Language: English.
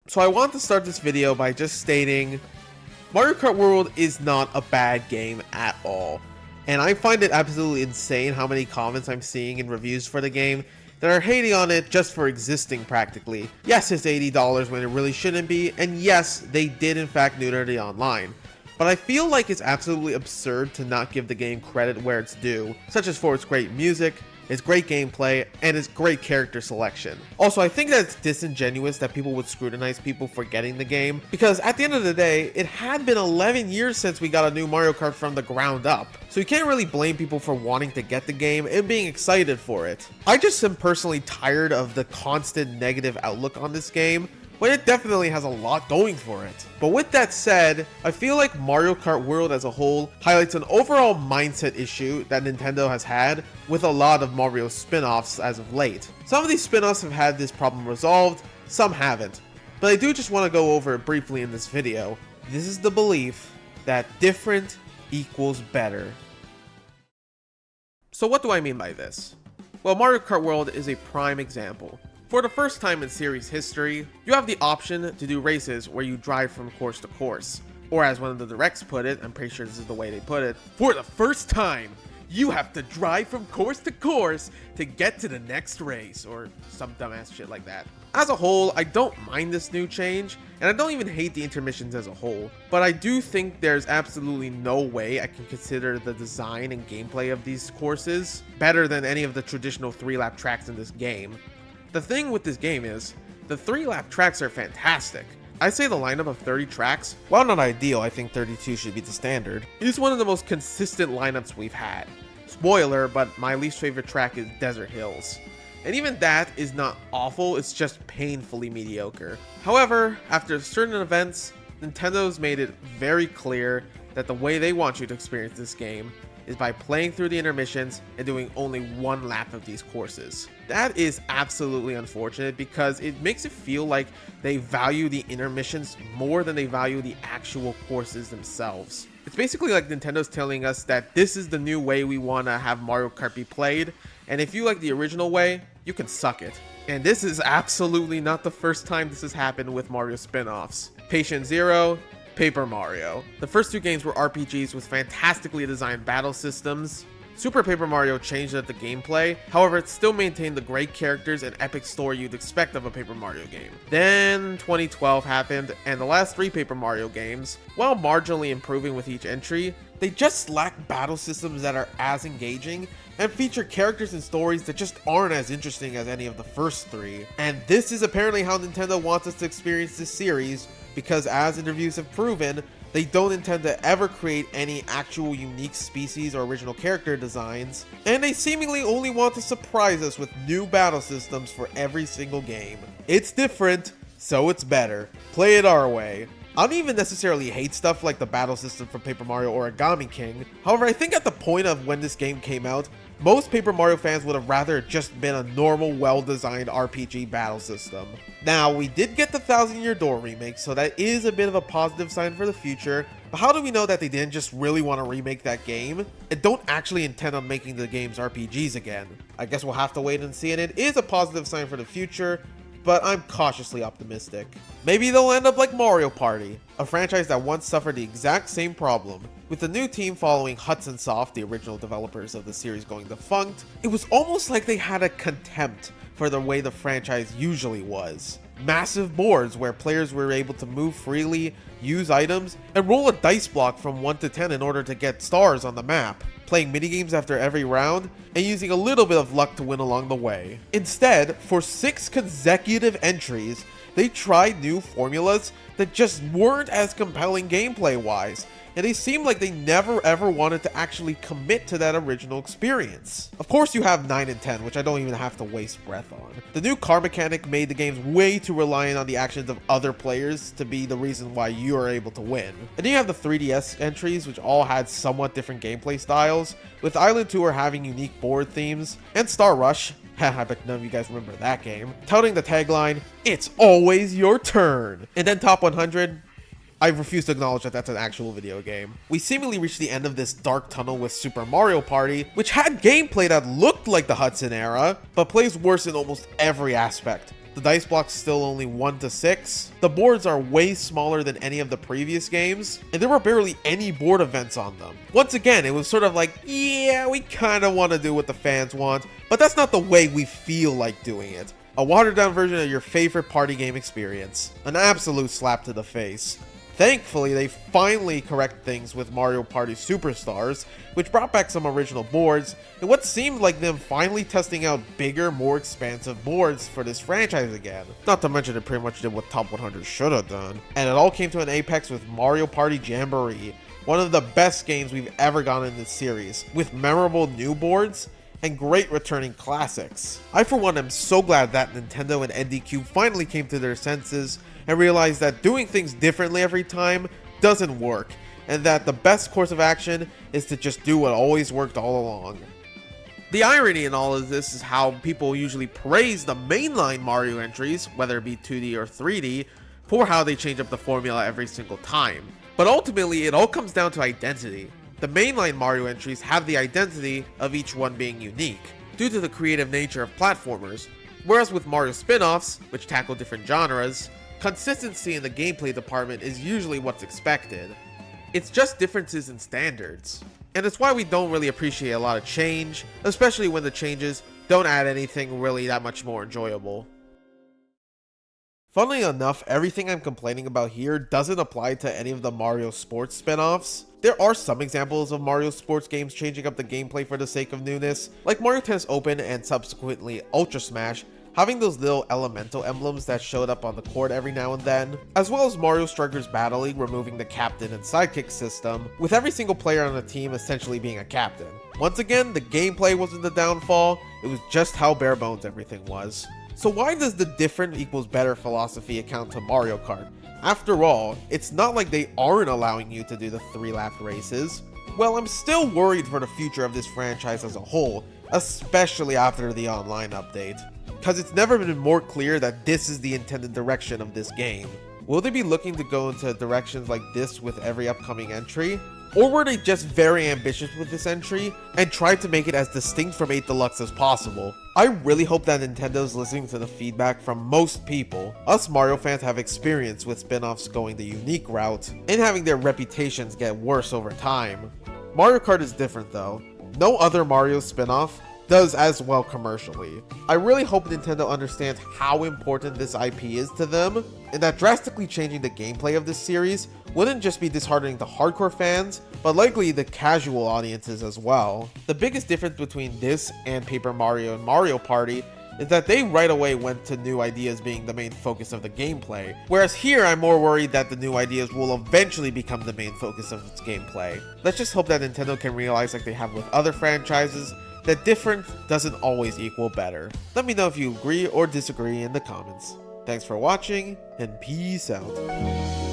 So I want to start this video by just stating Mario Kart World is not a bad game at all. And I find it absolutely insane how many comments I'm seeing in reviews for the game that are hating on it just for existing practically. Yes, it's $80 when it really shouldn't be, and yes, they did in fact neuter the online. But I feel like it's absolutely absurd to not give the game credit where it's due, such as for its great music, its great gameplay, and its great character selection. Also, I think that it's disingenuous that people would scrutinize people for getting the game, because at the end of the day, it had been 11 years since we got a new Mario Kart from the ground up. So you can't really blame people for wanting to get the game and being excited for it. I just am personally tired of the constant negative outlook on this game, when it definitely has a lot going for it. But with that said, I feel like Mario Kart World as a whole highlights an overall mindset issue that Nintendo has had with a lot of Mario spin-offs as of late. Some of these spin-offs have had this problem resolved, some haven't. But I do just want to go over it briefly in this video. This is the belief that different equals better. So what do I mean by this? Well, Mario Kart World is a prime example. For the first time in series history, you have the option to do races where you drive from course to course. Or as one of the directs put it, I'm pretty sure this is the way they put it, for the first time, you have to drive from course to course to get to the next race, or some dumbass shit like that. As a whole, I don't mind this new change, and I don't even hate the intermissions as a whole, but I do think there's absolutely no way I can consider the design and gameplay of these courses better than any of the traditional 3-lap tracks in this game. The thing with this game is, the 3-lap tracks are fantastic. I say the lineup of 30 tracks, while not ideal, I think 32 should be the standard, is one of the most consistent lineups we've had. Spoiler, but my least favorite track is Desert Hills. And even that is not awful, it's just painfully mediocre. However, after certain events, Nintendo's made it very clear that the way they want you to experience this game is by playing through the intermissions and doing only one lap of these courses. That is absolutely unfortunate because it makes it feel like they value the intermissions more than they value the actual courses themselves. It's basically like Nintendo's telling us that this is the new way we want to have Mario Kart be played, and if you like the original way, you can suck it. And this is absolutely not the first time this has happened with Mario spin-offs. Patient Zero, Paper Mario. The first two games were RPGs with fantastically designed battle systems. Super Paper Mario changed up the gameplay, however it still maintained the great characters and epic story you'd expect of a Paper Mario game. Then 2012 happened, and the last 3 Paper Mario games, while marginally improving with each entry, they just lack battle systems that are as engaging and feature characters and stories that just aren't as interesting as any of the first 3. And this is apparently how Nintendo wants us to experience this series, because as interviews have proven, they don't intend to ever create any actual unique species or original character designs, and they seemingly only want to surprise us with new battle systems for every single game. It's different, so it's better. Play it our way. I don't even necessarily hate stuff like the battle system from Paper Mario Origami King. However, I think at the point of when this game came out, most Paper Mario fans would have rather just been a normal, well-designed RPG battle system. Now, we did get the Thousand Year Door remake, so that is a bit of a positive sign for the future, but how do we know that they didn't just really want to remake that game and don't actually intend on making the games RPGs again? I guess we'll have to wait and see, and it is a positive sign for the future, but I'm cautiously optimistic. Maybe they'll end up like Mario Party, a franchise that once suffered the exact same problem. With the new team following Hudson Soft, the original developers of the series, going defunct, it was almost like they had a contempt for the way the franchise usually was. Massive boards where players were able to move freely, use items, and roll a dice block from 1 to 10 in order to get stars on the map, playing minigames after every round, and using a little bit of luck to win along the way. Instead, for 6 consecutive entries, they tried new formulas that just weren't as compelling gameplay-wise, and they seemed like they never ever wanted to actually commit to that original experience. Of course you have 9 and 10, which I don't even have to waste breath on. The new car mechanic made the games way too reliant on the actions of other players to be the reason why you are able to win. And then you have the 3DS entries, which all had somewhat different gameplay styles, with Island Tour having unique board themes, and Star Rush, I bet none of you guys remember that game, touting the tagline, "It's always your turn." And then Top 100, I refuse to acknowledge that that's an actual video game. We seemingly reached the end of this dark tunnel with Super Mario Party, which had gameplay that looked like the Hudson era, but plays worse in almost every aspect. The the dice block's still only 1 to 6, the boards are way smaller than any of the previous games, and there were barely any board events on them. Once again, it was sort of like, yeah, we kinda wanna do what the fans want, but that's not the way we feel like doing it. A watered down version of your favorite party game experience. An absolute slap to the face. Thankfully, they finally correct things with Mario Party Superstars, which brought back some original boards, and what seemed like them finally testing out bigger, more expansive boards for this franchise again. Not to mention it pretty much did what Top 100 should have done. And it all came to an apex with Mario Party Jamboree, one of the best games we've ever gotten in this series, with memorable new boards and great returning classics. I for one am so glad that Nintendo and NDQ finally came to their senses and realized that doing things differently every time doesn't work, and that the best course of action is to just do what always worked all along. The irony in all of this is how people usually praise the mainline Mario entries, whether it be 2D or 3D, for how they change up the formula every single time. But ultimately, it all comes down to identity. The mainline Mario entries have the identity of each one being unique, due to the creative nature of platformers, whereas with Mario spin-offs, which tackle different genres, consistency in the gameplay department is usually what's expected. It's just differences in standards. And it's why we don't really appreciate a lot of change, especially when the changes don't add anything really that much more enjoyable. Funnily enough, everything I'm complaining about here doesn't apply to any of the Mario Sports spin-offs. There are some examples of Mario Sports games changing up the gameplay for the sake of newness, like Mario Tennis Open and subsequently Ultra Smash, having those little elemental emblems that showed up on the court every now and then, as well as Mario Strikers Battle League removing the captain and sidekick system, with every single player on the team essentially being a captain. Once again, the gameplay wasn't the downfall, it was just how bare bones everything was. So why does the different equals better philosophy account to Mario Kart? After all, it's not like they aren't allowing you to do the 3-lap races. Well, I'm still worried for the future of this franchise as a whole, especially after the online update, because it's never been more clear that this is the intended direction of this game. Will they be looking to go into directions like this with every upcoming entry? Or were they just very ambitious with this entry and tried to make it as distinct from 8 Deluxe as possible? I really hope that Nintendo's listening to the feedback from most people. Us Mario fans have experience with spin-offs going the unique route and having their reputations get worse over time. Mario Kart is different though. No other Mario spin-off does as well commercially. I really hope Nintendo understands how important this IP is to them, and that drastically changing the gameplay of this series wouldn't just be disheartening to hardcore fans, but likely the casual audiences as well. The biggest difference between this and Paper Mario and Mario Party is that they right away went to new ideas being the main focus of the gameplay, whereas here I'm more worried that the new ideas will eventually become the main focus of its gameplay. Let's just hope that Nintendo can realize, like they have with other franchises, that different doesn't always equal better. Let me know if you agree or disagree in the comments. Thanks for watching, and peace out.